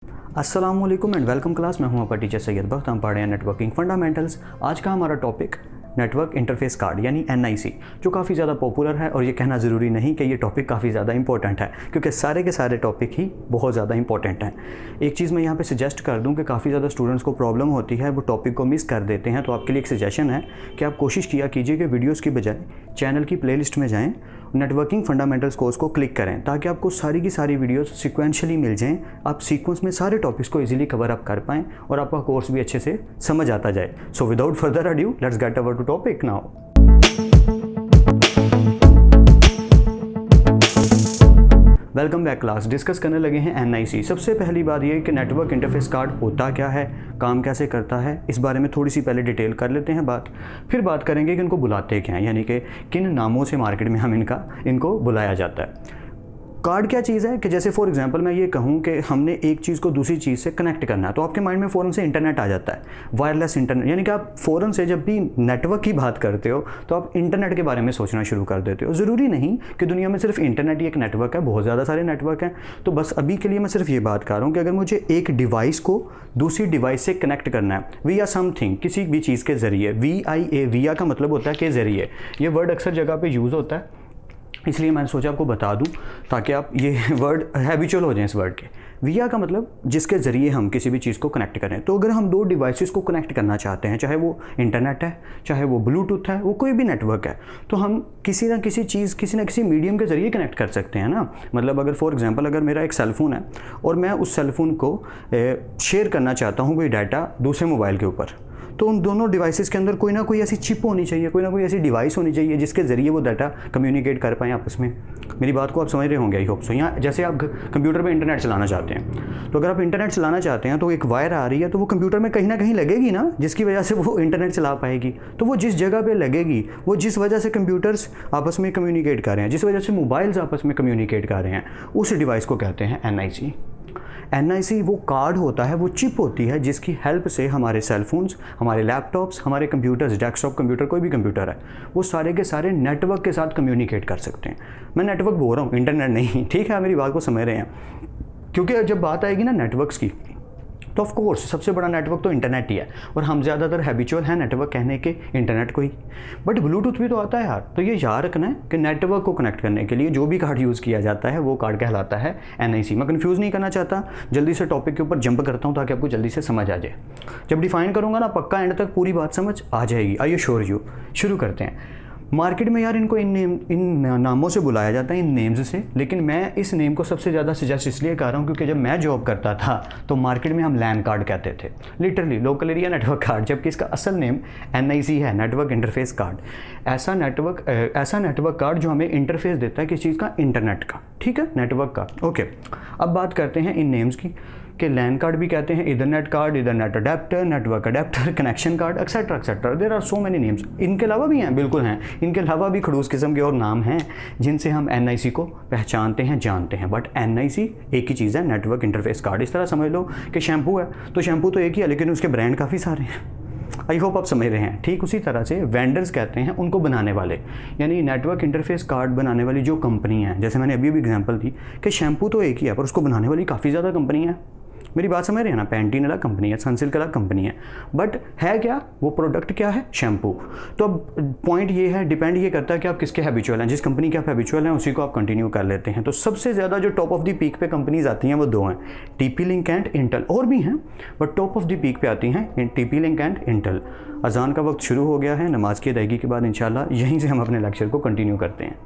अस्सलामुअलैकुम and welcome class. मैं हूं आपका टीचर सैयद बख्त। हम पढ़ रहे हैं नेटवर्किंग फंडामेंटल्स। आज का हमारा टॉपिक नेटवर्क इंटरफेस कार्ड यानी NIC, जो काफ़ी ज़्यादा पॉपुलर है और ये कहना ज़रूरी नहीं कि ये टॉपिक काफ़ी ज़्यादा इंपॉर्टेंट है, क्योंकि सारे के सारे टॉपिक ही बहुत ज़्यादा इंपॉर्टेंट हैं। एक चीज़ मैं यहाँ पे सजेस्ट कर दूँ कि काफ़ी ज़्यादा स्टूडेंट्स को प्रॉब्लम होती है, वो टॉपिक को मिस कर देते हैं। तो आपके लिए एक सजेशन है कि आप कोशिश किया कीजिए कि वीडियोज़ की बजाय चैनल की प्लेलिस्ट में जाएँ, नेटवर्किंग फंडामेंटल्स कोर्स को क्लिक करें, ताकि आपको सारी की सारी वीडियोस सीक्वेंशियली मिल जाएं। आप सीक्वेंस में सारे टॉपिक्स को इजीली कवर अप कर पाएँ और आपका कोर्स भी अच्छे से समझ आता जाए। So without further adieu let's get our to topic now. Welcome back class. Discuss करने लगे हैं NIC। सबसे पहली बात यह कि नेटवर्क इंटरफेस कार्ड होता क्या है, काम कैसे करता है, इस बारे में थोड़ी सी पहले डिटेल कर लेते हैं बात। फिर बात करेंगे कि इनको बुलाते क्या हैं, यानी कि किन नामों से मार्केट में हम इनको बुलाया जाता है। कार्ड क्या चीज़ है कि जैसे फॉर एग्जांपल मैं ये कहूँ कि हमने एक चीज़ को दूसरी चीज़ से कनेक्ट करना है, तो आपके माइंड में फ़ौरन से इंटरनेट आ जाता है, वायरलेस इंटरनेट। यानी कि आप फ़ौरन से जब भी नेटवर्क की बात करते हो तो आप इंटरनेट के बारे में सोचना शुरू कर देते हो। ज़रूरी नहीं कि दुनिया में सिर्फ इंटरनेट ही एक नेटवर्क है, बहुत ज़्यादा सारे नेटवर्क हैं। तो बस अभी के लिए मैं सिर्फ ये बात कर रहा हूँ कि अगर मुझे एक डिवाइस को दूसरी डिवाइस से कनेक्ट करना है विया समथिंग, किसी भी चीज़ के ज़रिए, VIA, विया का मतलब होता है के ज़रिए। ये वर्ड अक्सर जगह पे यूज़ होता है, इसलिए मैंने सोचा आपको बता दूं ताकि आप ये वर्ड हैबिचुअल हो जाएं इस वर्ड के। विया का मतलब जिसके ज़रिए हम किसी भी चीज़ को कनेक्ट करें। तो अगर हम दो डिवाइसेस को कनेक्ट करना चाहते हैं, चाहे वो इंटरनेट है, चाहे वो ब्लूटूथ है, वो कोई भी नेटवर्क है, तो हम किसी ना किसी मीडियम के ज़रिए कनेक्ट कर सकते हैं ना। मतलब अगर फॉर एग्जांपल अगर मेरा एक सेलफोन है और मैं उस सेलफोन को शेयर करना चाहता हूँ कोई डाटा दूसरे मोबाइल के ऊपर, तो उन दोनों डिवाइसेस के अंदर कोई ना कोई ऐसी चिप होनी चाहिए, कोई ना कोई ऐसी डिवाइस होनी चाहिए जिसके ज़रिए वो डाटा कम्युनिकेट कर पाएँ आपस में। मेरी बात को आप समझ रहे होंगे, आई होप सो। यहाँ जैसे आप कंप्यूटर पे इंटरनेट चलाना चाहते हैं, तो अगर आप इंटरनेट चलाना चाहते हैं तो एक वायर आ रही है, तो वो कंप्यूटर में कहीं ना कहीं लगेगी ना, जिसकी वजह से वो इंटरनेट चला पाएगी। तो वो जिस जगह पर लगेगी, वो जिस वजह से कंप्यूटर्स आपस में कम्युनिकेट कर रहे हैं, जिस वजह से मोबाइल्स आपस में कम्युनिकेट कर रहे हैं, उस डिवाइस को कहते हैं NIC। NIC वो कार्ड होता है, वो चिप होती है जिसकी हेल्प से हमारे सेलफोन्स, हमारे लैपटॉप्स, हमारे कंप्यूटर्स, डेस्कटॉप कंप्यूटर, कोई भी कंप्यूटर है, वो सारे के सारे नेटवर्क के साथ कम्युनिकेट कर सकते हैं। मैं नेटवर्क बोल रहा हूँ, इंटरनेट नहीं, ठीक है, मेरी बात को समझ रहे हैं। क्योंकि जब बात आएगी ना नेटवर्क्स की, तो ऑफ कोर्स सबसे बड़ा नेटवर्क तो इंटरनेट ही है, और हम ज़्यादातर हैबिचुअल हैं नेटवर्क कहने के इंटरनेट को ही। बट ब्लूटूथ भी तो आता है यार। तो ये याद रखना है कि नेटवर्क को कनेक्ट करने के लिए जो भी कार्ड यूज़ किया जाता है वो कार्ड कहलाता है NIC। मैं कंफ्यूज नहीं करना चाहता, जल्दी से टॉपिक के ऊपर जंप करता हूँ ताकि आपको जल्दी से समझ आ जाए। जब डिफाइन करूँगा ना, पक्का एंड तक पूरी बात समझ आ जाएगी। I assure you. शुरू करते हैं। मार्केट में यार इनको इन नामों से बुलाया जाता है, इन नेम्स से, लेकिन मैं इस नेम को सबसे ज़्यादा सजेस्ट इसलिए कर रहा हूँ क्योंकि जब मैं जॉब करता था तो मार्केट में हम लैन कार्ड कहते थे, literally local area network card, जबकि इसका असल नेम NIC है, नेटवर्क इंटरफेस कार्ड। ऐसा नेटवर्क कार्ड जो हमें इंटरफेस देता है किस चीज़ का, इंटरनेट का, ठीक है, नेटवर्क का। ओके, अब बात करते हैं इन नेम्स की कि लैन कार्ड भी कहते हैं, ethernet card, ethernet adapter, network adapter, connection card, etcetera etcetera. There are so many names. इनके अलावा भी हैं, बिल्कुल हैं, इनके अलावा भी खड़ूस किस्म के और नाम हैं जिनसे हम NIC को पहचानते हैं, जानते हैं। बट NIC एक ही चीज़ है, नेटवर्क इंटरफेस कार्ड। इस तरह समझ लो कि शैम्पू है, तो शैम्पू तो एक ही है, लेकिन उसके ब्रांड काफ़ी सारे हैं। आई होप आप समझ रहे हैं। ठीक उसी तरह से वेंडर्स कहते हैं उनको बनाने वाले, यानी नेटवर्क इंटरफेस कार्ड बनाने वाली जो कंपनी है। जैसे मैंने अभी भी एग्जांपल दी कि शैम्पू तो एक ही है, पर उसको बनाने वाली काफ़ी ज़्यादा कंपनी है। मेरी बात समझ रहे हैं ना, पैंटीन अलग कंपनी है, सनसिल्क अलग कंपनी है, बट है क्या, वो प्रोडक्ट क्या है, शैम्पू। तो अब पॉइंट ये है, डिपेंड ये करता है कि आप किसके हैबिचुअल हैं। जिस कंपनी के आप हैबिचुअल हैं उसी को आप कंटिन्यू कर लेते हैं। तो सबसे ज़्यादा जो टॉप ऑफ द पीक पे कंपनीज आती हैं वो दो हैं, TP-Link एंड इंटेल। और भी हैं but top of the peak पे आती हैं TP-Link एंड इंटेल। अजान का वक्त शुरू हो गया है, नमाज की अदायगी के बाद इंशाल्लाह यहीं से हम अपने लेक्चर को कंटिन्यू करते हैं।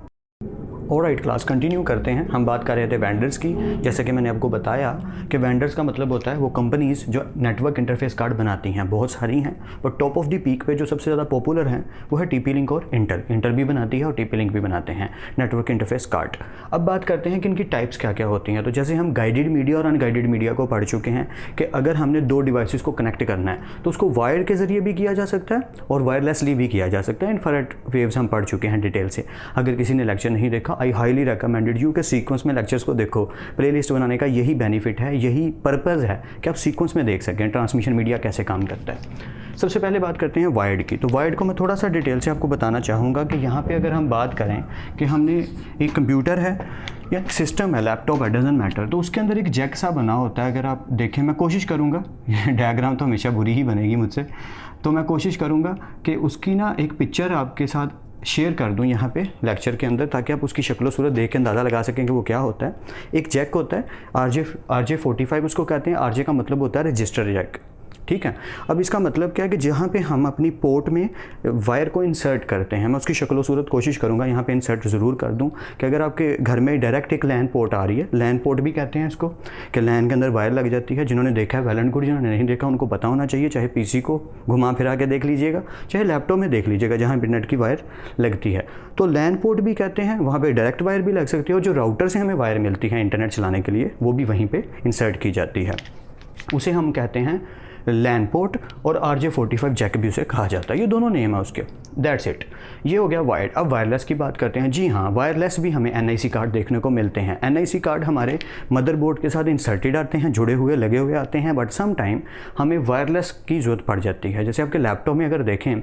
ऑलराइट क्लास, कंटिन्यू करते हैं। हम बात कर रहे थे वेंडर्स की। जैसे कि मैंने आपको बताया कि वेंडर्स का मतलब होता है वो कंपनीज़ जो नेटवर्क इंटरफेस कार्ड बनाती हैं, बहुत सारी हैं, but top of the peak पे जो सबसे ज़्यादा पॉपुलर हैं वो है TP-Link और इंटेल। इंटेल भी बनाती है और TP-Link भी बनाते हैं नेटवर्क इंटरफेस कार्ड। अब बात करते हैं कि इनकी टाइप्स क्या क्या होती हैं। तो जैसे हम गाइडेड मीडिया और अनगाइडेड मीडिया को पढ़ चुके हैं कि अगर हमने दो डिवाइसेस को कनेक्ट करना है तो उसको वायर के ज़रिए भी किया जा सकता है और वायरलेसली भी किया जा सकता है। इन्फ्रारेड वेव्स हम पढ़ चुके हैं डिटेल से। अगर किसी ने लेक्चर नहीं देखा आई हाईली रिकमेंडेड यू कि सीक्वेंस में लेक्चर्स को देखो। प्लेलिस्ट बनाने का यही बेनिफिट है, यही पर्पज़ है कि आप सीक्वेंस में देख सकें ट्रांसमिशन मीडिया कैसे काम करता है। सबसे पहले बात करते हैं वायर्ड की। तो वायर्ड को मैं थोड़ा सा डिटेल से आपको बताना चाहूँगा कि यहाँ पे अगर हम बात करें कि हमने एक कंप्यूटर है या सिस्टम है, लैपटॉप है, डजंट मैटर, तो उसके अंदर एक जैक सा बना होता है। अगर आप देखें, मैं कोशिश करूँगा, डायग्राम तो हमेशा बुरी ही बनेगी मुझसे, तो मैं कोशिश करूँगा कि उसकी ना एक पिक्चर आपके साथ शेयर कर दूं यहाँ पे लेक्चर के अंदर, ताकि आप उसकी शक्ल सूरत देख के अंदाज़ा लगा सकें कि वो क्या होता है। एक जैक होता है RJ45 उसको कहते हैं। RJ का मतलब होता है रजिस्टर जैक, ठीक है। अब इसका मतलब क्या है कि जहाँ पे हम अपनी पोर्ट में वायर को इंसर्ट करते हैं, मैं उसकी शक्ल सूरत कोशिश करूँगा यहाँ पे इंसर्ट ज़रूर कर दूँ कि अगर आपके घर में डायरेक्ट एक लैन पोर्ट आ रही है, लैन पोर्ट भी कहते हैं इसको, कि लैन के अंदर वायर लग जाती है। जिन्होंने देखा है वेल एंड गुड, जिन्होंने नहीं देखा उनको पता होना चाहिए। चाहे PC को घुमा फिरा के देख लीजिएगा, चाहे लैपटॉप में देख लीजिएगा जहाँ इंटरनेट की वायर लगती है, तो लैन पोर्ट भी कहते हैं। वहाँ पर डायरेक्ट वायर भी लग सकती है, और जो राउटर से हमें वायर मिलती है इंटरनेट चलाने के लिए, वो भी वहीं पर इंसर्ट की जाती है। उसे हम कहते हैं लैन पोर्ट, और RJ45 जैक भी उसे कहा जाता है। ये दोनों नेम है उसके, दैट्स इट। ये हो गया वायर्ड। अब वायरलेस की बात करते हैं। जी हाँ, वायरलेस भी हमें NIC कार्ड देखने को मिलते हैं। NIC कार्ड हमारे मदरबोर्ड के साथ इंसर्टेड आते हैं, जुड़े हुए लगे हुए आते हैं, बट सम टाइम हमें वायरलेस की ज़रूरत पड़ जाती है। जैसे आपके लैपटॉप में अगर देखें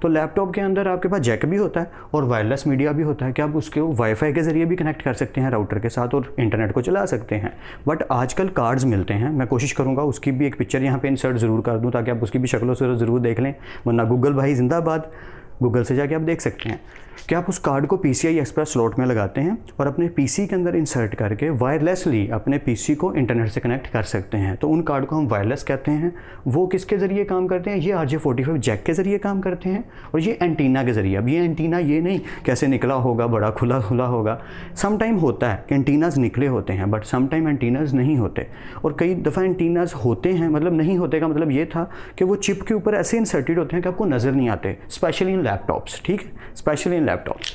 तो लैपटॉप के अंदर आपके पास जैक भी होता है और वायरलेस मीडिया भी होता है कि आप उसके वाईफाई के ज़रिए भी कनेक्ट कर सकते हैं राउटर के साथ और इंटरनेट को चला सकते हैं। बट आजकल कार्ड्स मिलते हैं, मैं कोशिश करूँगा उसकी भी एक पिक्चर यहाँ पर इंसर्ट ज़रूर कर दूँ ताकि आप उसकी भी शक्ल सूरत ज़रूर देख लें, वरना गूगल भाई जिंदाबाद, गूगल से जाके आप देख सकते हैं कि आप उस कार्ड को PCI एक्सप्रेस स्लॉट में लगाते हैं और अपने PC के अंदर इंसर्ट करके वायरलेसली अपने PC को इंटरनेट से कनेक्ट कर सकते हैं। तो उन कार्ड को हम वायरलेस कहते हैं। वो किसके ज़रिए काम करते हैं? ये RJ45 जैक के ज़रिए काम करते हैं, और ये एंटीना के ज़रिए। अब ये एंटीना ये नहीं कैसे निकला होगा, बड़ा खुला खुला होगा। सम टाइम होता है कि एंटीनाज निकले होते हैं, बट सम टाइम एंटीनाज नहीं होते, और कई दफ़ा एंटीनाज होते हैं। मतलब नहीं होते का मतलब ये था कि वो चिप के ऊपर ऐसे इंसर्टेड होते हैं कि आपको नज़र नहीं आते, स्पेशली इन लैपटॉप्स, ठीक है, स्पेशली इन लैपटॉप्स।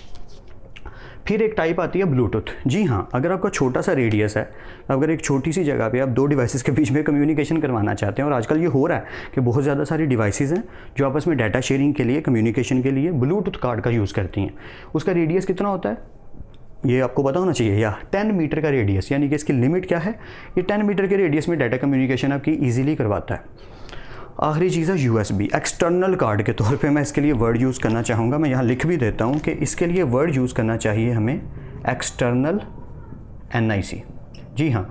फिर एक टाइप आती है ब्लूटूथ। जी हाँ, अगर आपका छोटा सा रेडियस है, अगर एक छोटी सी जगह पे आप दो डिवाइसेस के बीच में कम्युनिकेशन करवाना चाहते हैं, और आजकल ये हो रहा है कि बहुत ज़्यादा सारी डिवाइसेस हैं जो आपस में डाटा शेयरिंग के लिए, कम्युनिकेशन के लिए ब्लूटूथ कार्ड का यूज़ करती हैं। उसका रेडियस कितना होता है ये आपको पता होना चाहिए, या 10 मीटर का रेडियस, यानी कि इसकी लिमिट क्या है? ये 10 मीटर के रेडियस में डाटा कम्युनिकेशन आपकी ईजिली करवाता है। आखिरी चीज़ है USB। एक्सटर्नल कार्ड के तौर पे मैं इसके लिए वर्ड यूज़ करना चाहूँगा, मैं यहाँ लिख भी देता हूँ कि इसके लिए वर्ड यूज़ करना चाहिए हमें एक्सटर्नल NIC। जी हाँ,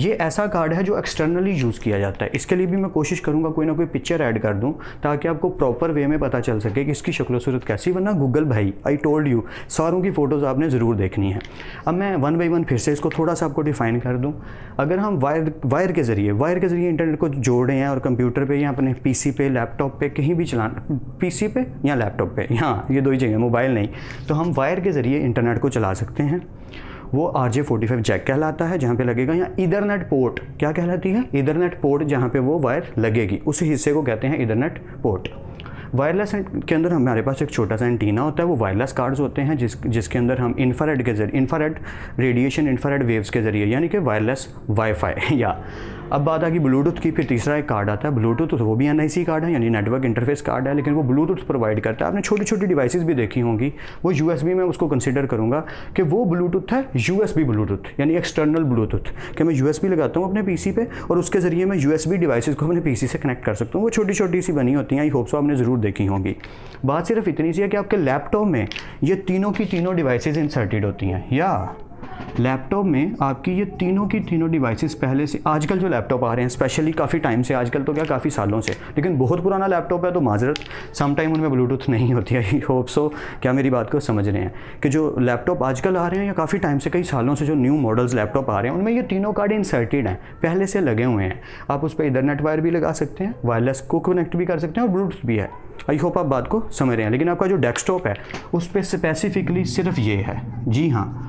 ये ऐसा कार्ड है जो एक्सटर्नली यूज़ किया जाता है। इसके लिए भी मैं कोशिश करूँगा कोई ना कोई पिक्चर ऐड कर दूँ ताकि आपको प्रॉपर वे में पता चल सके कि इसकी शक्ल सूरत कैसी, वरना गूगल भाई आई टोल्ड यू सारों की फ़ोटोज़ आपने ज़रूर देखनी है। अब मैं वन बाई वन फिर से इसको थोड़ा सा आपको डिफ़ाइन कर दूँ। अगर हम वायर के ज़रिए इंटरनेट को जोड़ रहे हैं और कंप्यूटर पर या अपने PC पे, लैपटॉप पर कहीं भी चलाना, PC पे या लैपटॉप पर, हाँ ये दो ही जगह, मोबाइल नहीं, तो हम वायर के ज़रिए इंटरनेट को चला सकते हैं। वो RJ45 जैक कहलाता है जहाँ पे लगेगा, या ईथरनेट पोर्ट क्या कहलाती है? ईथरनेट पोर्ट जहाँ पे वो वायर लगेगी, उस हिस्से को कहते हैं ईथरनेट पोर्ट। वायरलेस के अंदर हमारे पास एक छोटा सा एंटीना होता है, वो वायरलेस कार्ड्स होते हैं जिसके अंदर हम इंफ्रारेड के जरिए, इंफ्रारेड रेडिएशन, इंफ्रारेड वेव्स के ज़रिए, यानी कि वायरलेस वाईफाई। या अब बात आ गई ब्लूटूथ की। फिर तीसरा एक कार्ड आता है ब्लूटूथ, तो वो भी NIC कार्ड है, यानी नेटवर्क इंटरफेस कार्ड है, लेकिन वो ब्लूटूथ प्रोवाइड करता है। आपने छोटी छोटी डिवाइसेस भी देखी होंगी, वो USB में उसको कंसिडर करूँगा कि वो ब्लूटूथ है, USB ब्लूटूथ, यानी एक्सटर्नल ब्लूटूथ, कि मैं USB लगाता हूँ अपने PC पे और उसके ज़रिए मैं USB डिवाइसेस को अपने PC से कनेक्ट कर सकता हूँ। वो छोटी छोटी सी बनी होती हैं, आई होप सो आपने ज़रूर देखी होंगी। बात सिर्फ इतनी सी है कि आपके लैपटॉप में ये तीनों की तीनों डिवाइसेस इंसर्टेड होती हैं, या लैपटॉप में आपकी ये तीनों की तीनों डिवाइसेस पहले से, आजकल जो लैपटॉप आ रहे हैं स्पेशली काफ़ी टाइम से, आजकल तो क्या काफ़ी सालों से, लेकिन बहुत पुराना लैपटॉप है तो माजरत, सम टाइम उनमें ब्लूटूथ नहीं होती है। आई होप सो क्या मेरी बात को समझ रहे हैं कि जो लैपटॉप आजकल आ रहे हैं या काफ़ी टाइम से, कई सालों से जो न्यू मॉडल्स लैपटॉप आ रहे हैं, उनमें ये तीनों कार्ड इंसर्टेड हैं, पहले से लगे हुए हैं। आप उस पर ईथरनेट वायर भी लगा सकते हैं, वायरलेस को कनेक्ट भी कर सकते हैं, और ब्लूटूथ भी है। आई होप आप बात को समझ रहे हैं। लेकिन आपका जो डेस्कटॉप है उस पर स्पेसिफिकली सिर्फ ये है। जी हाँ,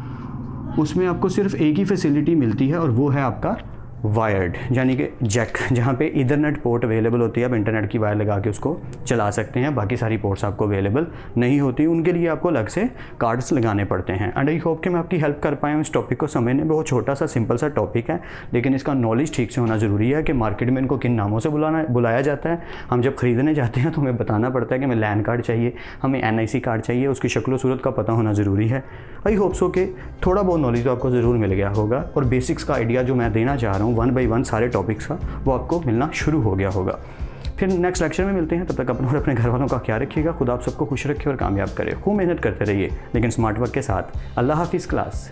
उसमें आपको सिर्फ एक ही फैसिलिटी मिलती है, और वो है आपका वायर्ड यानी कि जैक, जहाँ पे ईथरनेट पोर्ट अवेलेबल होती है, आप इंटरनेट की वायर लगा के उसको चला सकते हैं। बाकी सारी पोर्ट्स आपको अवेलेबल नहीं होती, उनके लिए आपको अलग से कार्ड्स लगाने पड़ते हैं। एंड आई होप कि मैं आपकी हेल्प कर पाया हूँ इस टॉपिक को समझने। बहुत छोटा सा सिंपल सा टॉपिक है, लेकिन इसका नॉलेज ठीक से होना ज़रूरी है कि मार्केट में इनको किन नामों से बुलाया जाता है। हम जब ख़रीदने जाते हैं तो हमें बताना पड़ता है कि हमें लैन कार्ड चाहिए, हमें NIC कार्ड चाहिए, उसकी शक्ल सूरत का पता होना ज़रूरी है। आई होप सो कि थोड़ा बहुत नॉलेज तो आपको ज़रूर मिल गया होगा, और बेसिक्स का आइडिया जो मैं देना चाह रहा हूँ 1 by 1 सारे टॉपिक्स का, वो आपको मिलना शुरू हो गया होगा। फिर नेक्स्ट लेक्चर में मिलते हैं, तब तक अपने और अपने घर वालों का ख्याल रखिएगा। खुदा आप सबको खुश रखे और कामयाब करे। खूब मेहनत करते रहिए, लेकिन स्मार्ट वर्क के साथ। अल्लाह हाफिज़ क्लास।